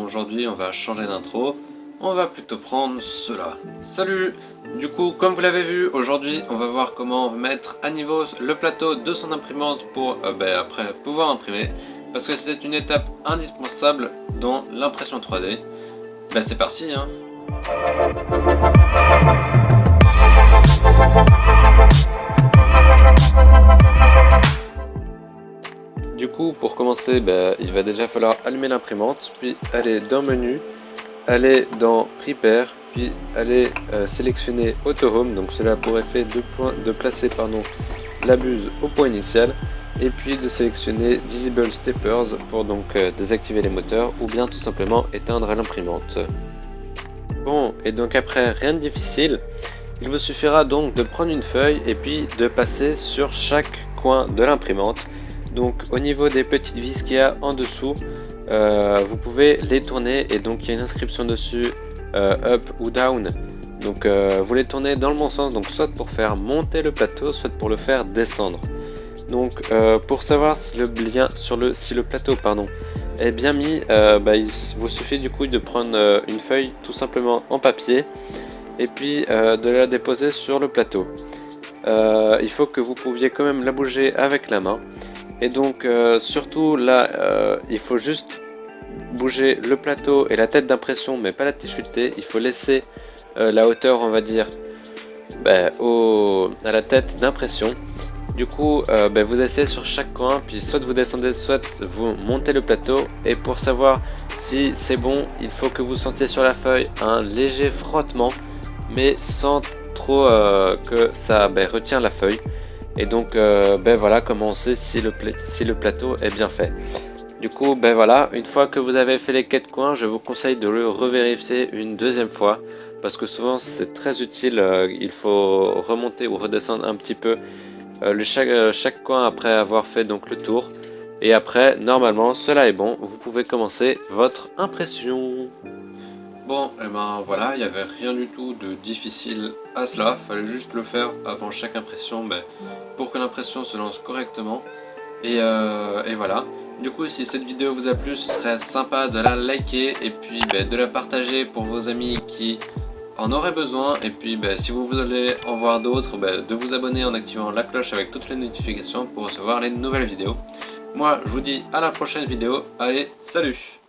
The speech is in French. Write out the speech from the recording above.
Aujourd'hui, on va changer d'intro. On va plutôt prendre cela. Salut! Du coup, comme vous l'avez vu, aujourd'hui, on va voir comment mettre à niveau le plateau de son imprimante pour après pouvoir imprimer. Parce que c'est une étape indispensable dans l'impression 3D. C'est parti, hein! Du coup, pour commencer, il va déjà falloir allumer l'imprimante, puis aller dans Menu, aller dans Prepare, puis aller sélectionner Auto Home, donc cela a pour effet de placer la buse au point initial, et puis de sélectionner Visible Steppers pour donc désactiver les moteurs, ou bien tout simplement éteindre l'imprimante. Bon, et donc après, rien de difficile, il vous suffira donc de prendre une feuille et puis de passer sur chaque coin de l'imprimante. Donc au niveau des petites vis qu'il y a en dessous, vous pouvez les tourner et donc il y a une inscription dessus up ou down. Donc vous les tournez dans le bon sens, donc soit pour faire monter le plateau, soit pour le faire descendre. Donc pour savoir si le plateau est bien mis, il vous suffit du coup de prendre une feuille tout simplement en papier et puis de la déposer sur le plateau. Il faut que vous pouviez quand même la bouger avec la main. Et donc surtout là, il faut juste bouger le plateau et la tête d'impression, mais pas la difficulté. Il faut laisser la hauteur, on va dire, à la tête d'impression. Du coup, vous essayez sur chaque coin, puis soit vous descendez, soit vous montez le plateau. Et pour savoir si c'est bon, il faut que vous sentiez sur la feuille un léger frottement, mais sans trop que ça retient la feuille. Et donc voilà comment on sait si le plateau est bien fait. Du coup voilà, une fois que vous avez fait les 4 coins, je vous conseille de le revérifier une deuxième fois, parce que souvent c'est très utile. Il faut remonter ou redescendre un petit peu chaque coin après avoir fait donc le tour. Et après, normalement, cela est bon, vous pouvez commencer votre impression. Bon, et voilà, il n'y avait rien du tout de difficile à cela, fallait juste le faire avant chaque impression pour que l'impression se lance correctement. Et voilà. Du coup, si cette vidéo vous a plu, ce serait sympa de la liker et puis de la partager pour vos amis qui en auraient besoin. Et puis si vous voulez en voir d'autres, de vous abonner en activant la cloche avec toutes les notifications pour recevoir les nouvelles vidéos. Moi, je vous dis à la prochaine vidéo. Allez, salut!